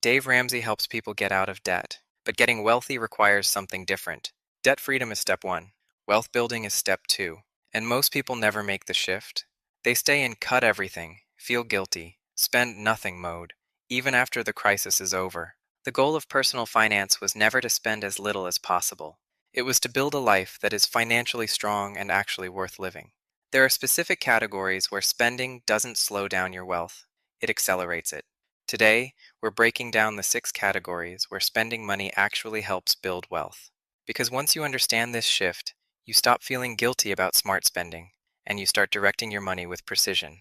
Dave Ramsey helps people get out of debt, but getting wealthy requires something different. Debt freedom is step one. Wealth building is step two. And most people never make the shift. They stay in cut everything, feel guilty, spend nothing mode, even after the crisis is over. The goal of personal finance was never to spend as little as possible. It was to build a life that is financially strong and actually worth living. There are specific categories where spending doesn't slow down your wealth, it accelerates it. Today, we're breaking down the 6 categories where spending money actually helps build wealth. Because once you understand this shift, you stop feeling guilty about smart spending, and you start directing your money with precision.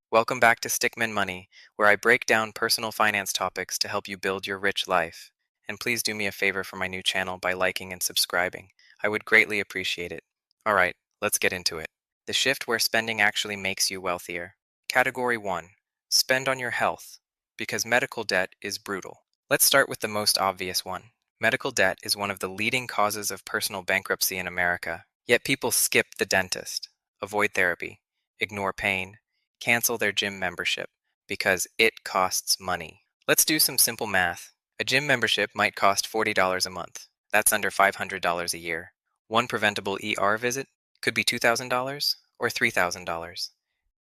Welcome back to Stickman Money, where I break down personal finance topics to help you build your rich life. And please do me a favor for my new channel by liking and subscribing. I would greatly appreciate it. All right, let's get into it. The shift where spending actually makes you wealthier. Category 1. Spend on your health, because medical debt is brutal. Let's start with the most obvious one. Medical debt is one of the leading causes of personal bankruptcy in America. Yet people skip the dentist, avoid therapy, ignore pain, cancel their gym membership because it costs money. Let's do some simple math. A gym membership might cost $40 a month. That's under $500 a year. One preventable ER visit could be $2,000 or $3,000,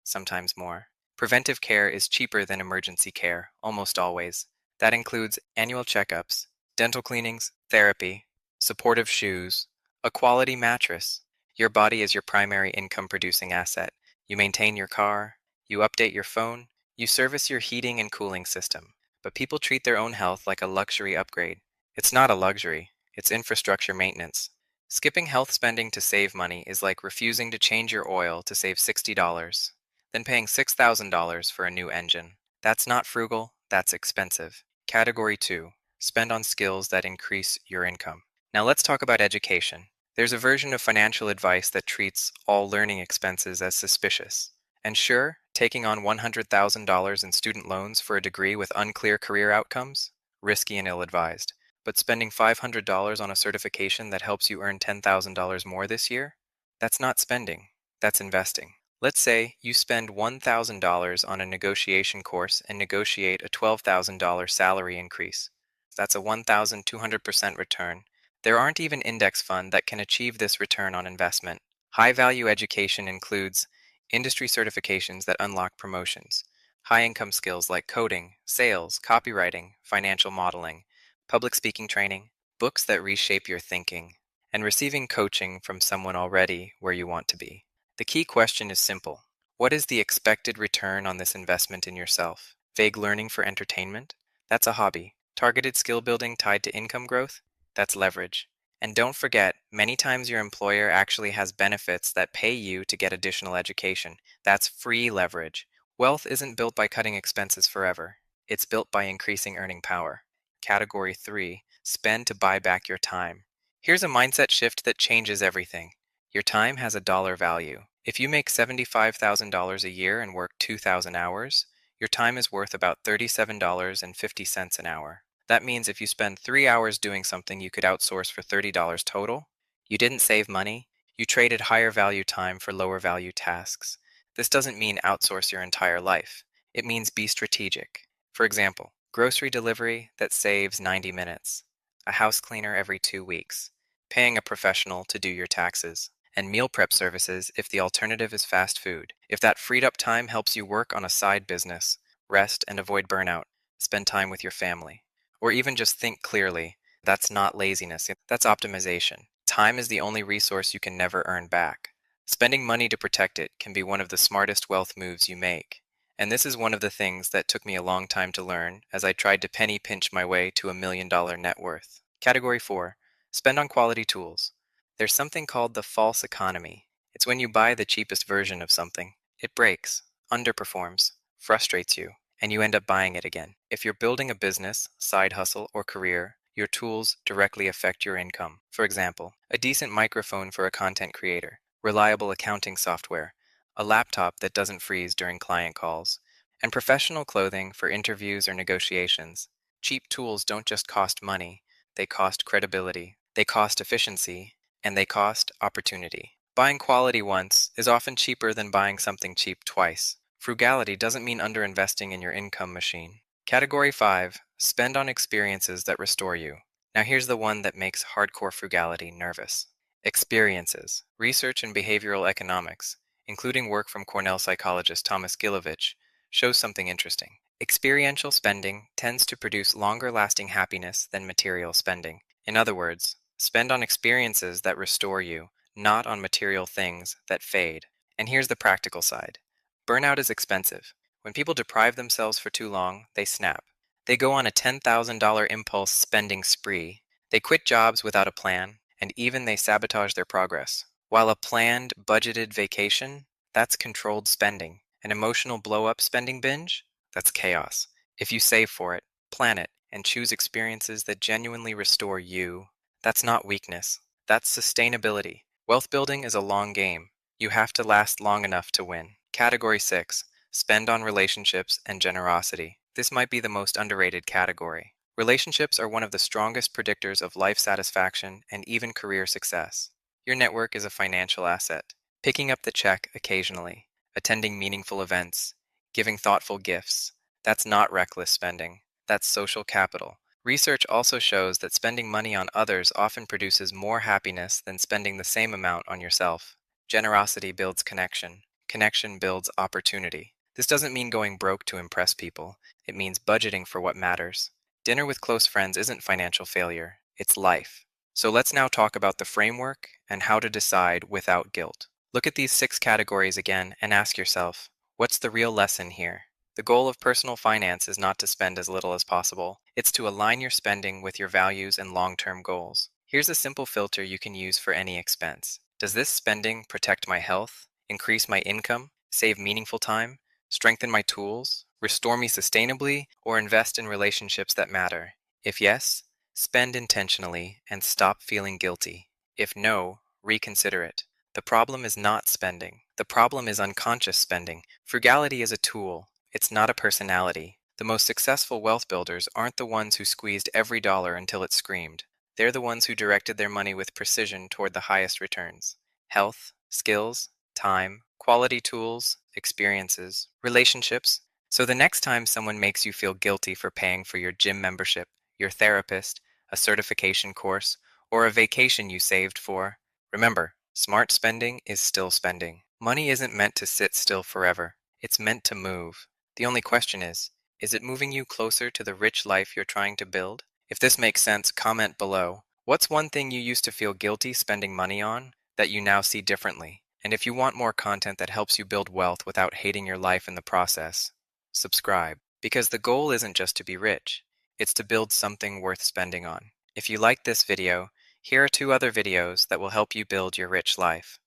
sometimes more. Preventive care is cheaper than emergency care, almost always. That includes annual checkups, dental cleanings, therapy, supportive shoes, a quality mattress. Your body is your primary income producing asset. You maintain your car, you update your phone, you service your heating and cooling system. But people treat their own health like a luxury upgrade. It's not a luxury, it's infrastructure maintenance. Skipping health spending to save money is like refusing to change your oil to save $60, then paying $6,000 for a new engine. That's not frugal, that's expensive. Category 2. Spend on skills that increase your income. Now let's talk about education. There's a version of financial advice that treats all learning expenses as suspicious. And sure, taking on $100,000 in student loans for a degree with unclear career outcomes? Risky and ill-advised. But spending $500 on a certification that helps you earn $10,000 more this year? That's not spending, that's investing. Let's say you spend $1,000 on a negotiation course and negotiate a $12,000 salary increase. That's a 1,200% return. There aren't even index funds that can achieve this return on investment. High-value education includes industry certifications that unlock promotions, high-income skills like coding, sales, copywriting, financial modeling, public speaking training, books that reshape your thinking, and receiving coaching from someone already where you want to be. The key question is simple. What is the expected return on this investment in yourself? Vague learning for entertainment? That's a hobby. Targeted skill building tied to income growth? That's leverage. And don't forget, many times your employer actually has benefits that pay you to get additional education. That's free leverage. Wealth isn't built by cutting expenses forever. It's built by increasing earning power. Category 3. Spend to buy back your time. Here's a mindset shift that changes everything. Your time has a dollar value. If you make $75,000 a year and work 2,000 hours, your time is worth about $37.50 an hour. That means if you spend 3 hours doing something you could outsource for $30 total, you didn't save money, you traded higher value time for lower value tasks. This doesn't mean outsource your entire life. It means be strategic. For example, grocery delivery that saves 90 minutes, a house cleaner every 2 weeks, paying a professional to do your taxes, and meal prep services if the alternative is fast food. If that freed up time helps you work on a side business, rest and avoid burnout, spend time with your family, or even just think clearly, that's not laziness, that's optimization. Time is the only resource you can never earn back. Spending money to protect it can be one of the smartest wealth moves you make. And this is one of the things that took me a long time to learn as I tried to penny pinch my way to $1 million net worth. Category 4. Spend on quality tools. There's something called the false economy. It's when you buy the cheapest version of something. It breaks, underperforms, frustrates you, and you end up buying it again. If you're building a business, side hustle, or career, your tools directly affect your income. For example, a decent microphone for a content creator, reliable accounting software, a laptop that doesn't freeze during client calls, and professional clothing for interviews or negotiations. Cheap tools don't just cost money, they cost credibility, they cost efficiency, and they cost opportunity. Buying quality once is often cheaper than buying something cheap twice. Frugality doesn't mean underinvesting in your income machine. Category 5. Spend on experiences that restore you. Now here's the one that makes hardcore frugality nervous. Experiences. Research in behavioral economics, including work from Cornell psychologist Thomas Gilovich, shows something interesting. Experiential spending tends to produce longer-lasting happiness than material spending. In other words, spend on experiences that restore you, not on material things that fade. And here's the practical side. Burnout is expensive. When people deprive themselves for too long, they snap. They go on a $10,000 impulse spending spree. They quit jobs without a plan, and even they sabotage their progress. While a planned, budgeted vacation, that's controlled spending. An emotional blow-up spending binge, that's chaos. If you save for it, plan it, and choose experiences that genuinely restore you, that's not weakness. That's sustainability. Wealth building is a long game. You have to last long enough to win. Category 6. Spend on relationships and generosity. This might be the most underrated category. Relationships are one of the strongest predictors of life satisfaction and even career success. Your network is a financial asset. Picking up the check occasionally, attending meaningful events, giving thoughtful gifts. That's not reckless spending. That's social capital. Research also shows that spending money on others often produces more happiness than spending the same amount on yourself. Generosity builds connection. Connection builds opportunity. This doesn't mean going broke to impress people. It means budgeting for what matters. Dinner with close friends isn't financial failure. It's life. So let's now talk about the framework and how to decide without guilt. Look at these 6 categories again and ask yourself, what's the real lesson here? The goal of personal finance is not to spend as little as possible. It's to align your spending with your values and long-term goals. Here's a simple filter you can use for any expense. Does this spending protect my health, increase my income, save meaningful time, strengthen my tools, restore me sustainably, or invest in relationships that matter? If yes, spend intentionally and stop feeling guilty. If no, reconsider it. The problem is not spending. The problem is unconscious spending. Frugality is a tool. It's not a personality. The most successful wealth builders aren't the ones who squeezed every dollar until it screamed. They're the ones who directed their money with precision toward the highest returns. Health, skills, time, quality tools, experiences, relationships. So the next time someone makes you feel guilty for paying for your gym membership, your therapist, a certification course, or a vacation you saved for, remember, smart spending is still spending. Money isn't meant to sit still forever. It's meant to move. The only question is it moving you closer to the rich life you're trying to build? If this makes sense, comment below. What's one thing you used to feel guilty spending money on that you now see differently? And if you want more content that helps you build wealth without hating your life in the process, subscribe. Because the goal isn't just to be rich, it's to build something worth spending on. If you liked this video, here are 2 other videos that will help you build your rich life.